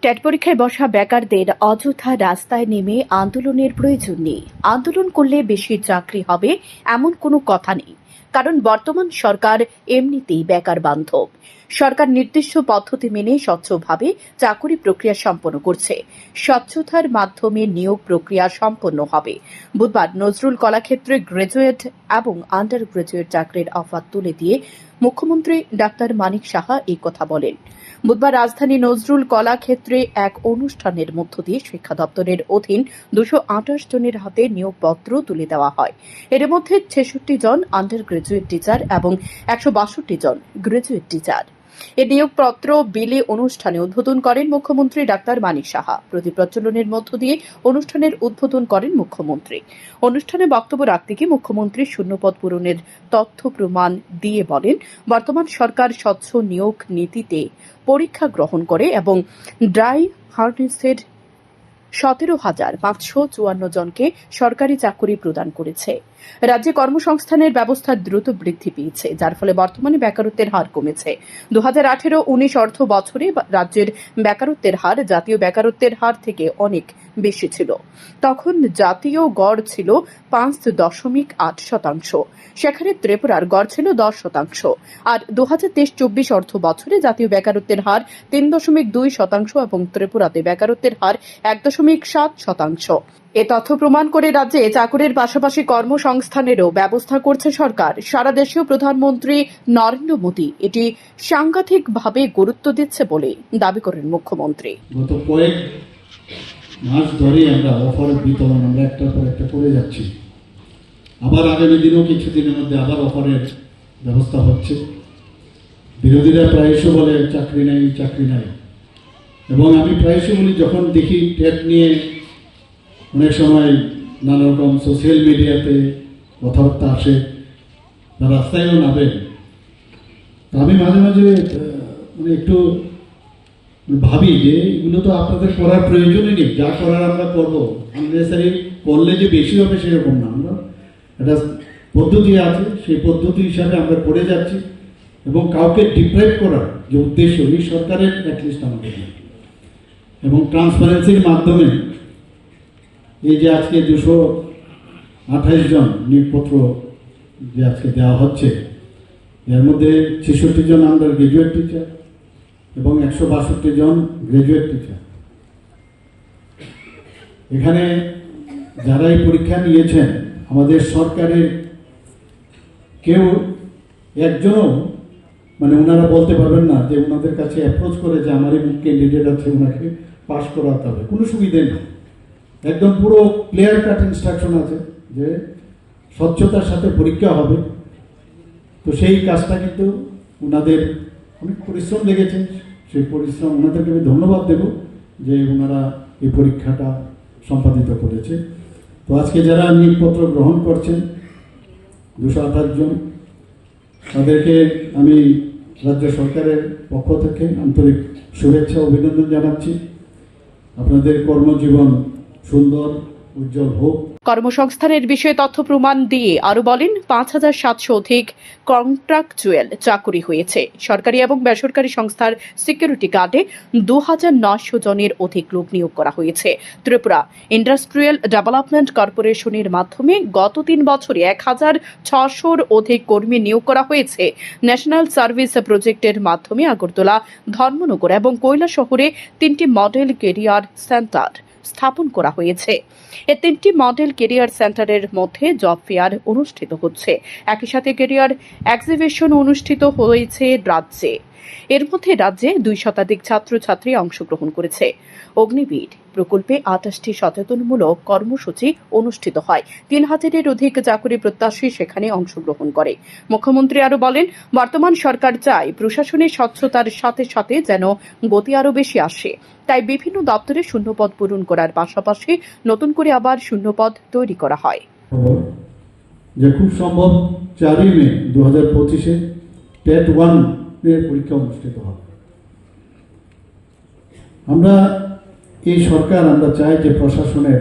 TET পরীক্ষায় বসা বেকারদের অযথা রাস্তায় নেমে আন্দোলনের প্রয়োজন নেই। আন্দোলন করলে বেশি চাকরি হবে এমন কোনো কথা নেই, কারণ বর্তমান সরকার এমনিতেই বেকার বান্ধব। সরকার নির্দিষ্ট পদ্ধতি মেনে স্বচ্ছভাবে চাকরি প্রক্রিয়া সম্পন্ন করছে। স্বচ্ছতার মাধ্যমে নিয়োগ প্রক্রিয়া সম্পন্ন হবে। বুধবার নজরুল কলাক্ষেত্রে গ্রাজুয়েট এবং আন্ডার গ্রাজুয়েট চাকরির অফার তুলে দিয়ে মুখ্যমন্ত্রী ডাক্তার মানিক সাহা এই কথা বলেন। বুধবার রাজধানী নজরুল কলাক্ষেত্রে এক অনুষ্ঠানের মধ্য দিয়ে শিক্ষা দপ্তরের অধীন 228 জনের হাতে নিয়োগপত্র তুলে দেওয়া হয়। এর মধ্যে 66 জন আন্ডার গ্রাজুয়েট টিচার এবং 162 জন গ্রাজুয়েট টিচার। এই নিয়োগপত্র বিলি অনুষ্ঠানে উদ্বোধন করেন মুখ্যমন্ত্রী ডাক্তার মানিক সাহা। প্রদীপ প্রজ্বলনের মধ্য দিয়ে অনুষ্ঠানের উদ্বোধন করেন মুখ্যমন্ত্রী। অনুষ্ঠানে বক্তব্য রাখতে গিয়ে মুখ্যমন্ত্রী শূন্যপদ পূরণের তথ্য প্রমাণ দিয়ে বলেন, বর্তমান সরকার স্বচ্ছ নিয়োগ নীতিতে পরীক্ষা গ্রহণ করে এবং ড্রাই হার্নেসের 17,554 জনকে সরকারি চাকরি প্রদান করেছে। রাজ্যে কর্মসংস্থানের ব্যবস্থা দ্রুত বৃদ্ধি পেয়েছে, যার ফলে বর্তমানে বেকারত্বের হার কমেছে। 2018-19 অর্থ বছরে রাজ্যের বেকারত্বের হার জাতীয় বেকারত্বের হার থেকে অনেক বেশি ছিল। তখন জাতীয় গড় ছিল 5.8%, সেখানে ত্রিপুরার গড় ছিল 10%। আর 2023-24 অর্থ বছরে জাতীয় বেকারত্বের হার 3.2% এবং ত্রিপুরাতে বেকারত্বের হার 1.7%। এ তথ্য প্রমাণ করে রাজ্যে চাকরির পাশাপাশি কর্মসংস্থানেরও ব্যবস্থা করছে সরকার। সারা দেশেও প্রধানমন্ত্রী নরেন্দ্র মোদী এটি সাংঘাতিকভাবে গুরুত্ব দিচ্ছে বলে দাবি করেন মুখ্যমন্ত্রী। গত কয়েক মাস ধরে আমরা অফার বিতরণ আমরা একটার পর একটা করে যাচ্ছি। আবার আগামী দিনেও কিছুদিনের মধ্যে আবার অফারের ব্যবস্থা হচ্ছে। বিরোধীরা প্রায়শই বলে চাকরি নাই চাকরি নাই, এবং আমি প্রায়শই বলি, যখন দেখি টেট নিয়ে অনেক সময় নানা রকম সোশ্যাল মিডিয়াতে কথাবার্তা আসে, বা রাস্তায়ও নামেন, আমি মাঝে মাঝে একটু ভাবি যে এগুলো তো আপনাদের করার প্রয়োজনই নেই, যা করার আমরা করবো। আননেসারি করলে যে বেশি হবে সেরকম না, আমরা একটা পদ্ধতি আছে, সেই পদ্ধতি হিসাবে আমরা করে যাচ্ছি। এবং কাউকে ডিপ্রাইভ করার যে উদ্দেশ্য এই সরকারের অ্যাটলিস্ট আমাদের, এবং ট্রান্সপারেন্সির মাধ্যমে এই যে আজকে 228 জন নিয়োগপত্র যে আজকে দেওয়া হচ্ছে, এর মধ্যে 66 জন আন্ডার গ্রাজুয়েট টিচার এবং 162 জন গ্রাজুয়েট টিচার। এখানে যারা এই পরীক্ষা নিয়েছেন, আমাদের সরকারের কেউ একজনও ওনারা বলতে পারবেন না যে ওনাদের কাছে অ্যাপ্রোচ করে যে আমার এই ক্যান্ডিডেট আছে, ওনাকে পাস করাতে হবে, কোনো সুবিধে নেই। একদম পুরো ক্লিয়ার কাট ইনস্ট্রাকশন আছে যে স্বচ্ছতার সাথে পরীক্ষা হবে। তো সেই কাজটা কিন্তু ওনাদের অনেক পরিশ্রম লেগেছে, সেই পরিশ্রম ওনাদেরকে আমি ধন্যবাদ দেব যে ওনারা এই পরীক্ষাটা সম্পাদিত করেছে। তো আজকে যারা নিয়োগপত্র গ্রহণ করছেন 228 জন, তাদেরকে আমি রাজ্য সরকারের পক্ষ থেকে আন্তরিক শুভেচ্ছা অভিনন্দন জানাচ্ছি। আপনাদের কর্মজীবন সুন্দর উজ্জ্বল হোক। কর্মসংস্থানের বিষয়ে তথ্য প্রমাণ দিয়ে আরো বলেন, 5,700 অধিক কন্ট্রাকচুয়াল চাকরি হয়েছে। সরকারি এবং বেসরকারি সংস্থার সিকিউরিটি গার্ডে 2,900 জনের অধিক লোক নিয়োগ করা হয়েছে। ত্রিপুরা ইন্ডাস্ট্রিয়াল ডেভেলপমেন্ট কর্পোরেশনের মাধ্যমে গত 3 বছরে 1,600-র অধিক কর্মী নিয়োগ করা হয়েছে। ন্যাশনাল সার্ভিস প্রজেক্টের মাধ্যমে আগরতলা, ধর্মনগর এবং কৈলাসহরে 3টি মডেল কেরিয়ার সেন্টার স্থাপন করা হয়েছে। এই 3টি মডেল কেরিয়ার সেন্টারের মধ্যে জব ফেয়ার অনুষ্ঠিত হচ্ছে। একই সাথে কেরিয়ার এক্সিবিশন অনুষ্ঠিত হয়েছে রাজ্যে। এর মধ্যে রাজ্যে 2 শতাধিক ছাত্রছাত্রী অংশগ্রহণ করেছে। অগ্নিবীর প্রকল্পে 28টি সচেতনমূলক কর্মসূচি অনুষ্ঠিত হয়। 3,000-এর অধিক চাকরি প্রত্যাশী সেখানে অংশগ্রহণ করে। মুখ্যমন্ত্রী আরো বলেন, বর্তমান সরকার চায় প্রশাসনের স্বচ্ছতার সাথে সাথে যেন গতি আরো বেশি আসে। তাই বিভিন্ন দপ্তরে শূন্যপদ পূরণ করার পাশাপাশি নতুন করে আবার শূন্যপদ তৈরি করা হয়। যে খুব সম্ভব 4 মে 2025-এ টেট 1 এর পরীক্ষা অনুষ্ঠিত হবে। আমরা এই সরকার আমরা চাই যে প্রশাসনের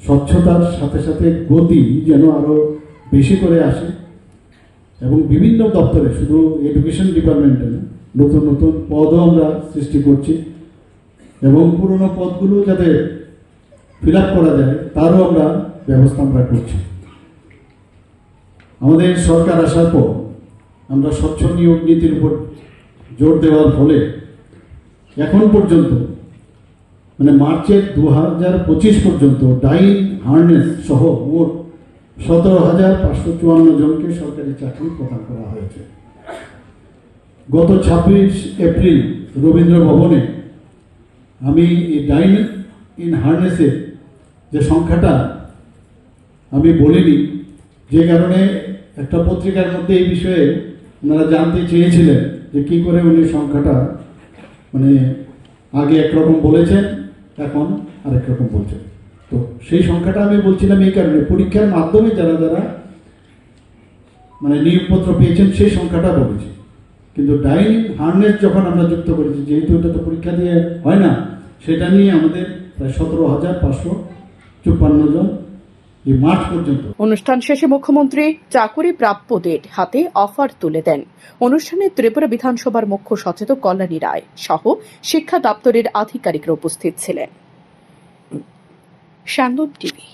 স্বচ্ছতার সাথে সাথে গতি যেন আরো বেশি করে আসে, এবং বিভিন্ন দপ্তরে, শুধু এডুকেশন ডিপার্টমেন্টে না, নতুন নতুন পদও আমরা সৃষ্টি করছি। এবং পুরনো পদগুলো যাতে ফিল আপ করা যায় তারও ব্যবস্থা আমরা করছি। আমাদের সরকার আসার পর আমরা স্বচ্ছ নিয়োগ নীতির উপর জোর দেওয়ার ফলে এখন পর্যন্ত মানে মার্চের 2025 পর্যন্ত ডাইন হার্নেস সহ মোট 17,554 জনকে সরকারি চাকরি প্রদান করা হয়েছে। গত 26 এপ্রিল রবীন্দ্র ভবনে আমি এই ডাইন ইন হার্নেসের যে সংখ্যাটা আমি বলিনি, যে কারণে একটা পত্রিকার মধ্যে এই বিষয়ে ওনারা জানতে চেয়েছিলেন যে কী করে উনি সংখ্যাটা মানে আগে একরকম বলেছেন এখন আরেক রকম বলছেন। তো সেই সংখ্যাটা আমি বলছিলাম এই কারণে, পরীক্ষার মাধ্যমে যারা যারা মানে নিয়োগপত্র পেয়েছেন সেই সংখ্যাটা বলেছি, কিন্তু ডাইন হার্নেস যখন আমরা যুক্ত করেছি, যেহেতু এটা তো পরীক্ষা দিয়ে হয় না, সেটা নিয়ে আমাদের প্রায় 17,554 জন এই মার্চ পর্যন্ত। অনুষ্ঠান শেষে মুখ্যমন্ত্রী চাকুরি প্রাপ্যদের হাতে অফার তুলে দেন। অনুষ্ঠানে ত্রিপুরা বিধানসভার মুখ্য সচেতক কল্যাণী রায় সহ শিক্ষা দপ্তরের আধিকারিকরা উপস্থিত ছিলেন। শান্তন টিভি।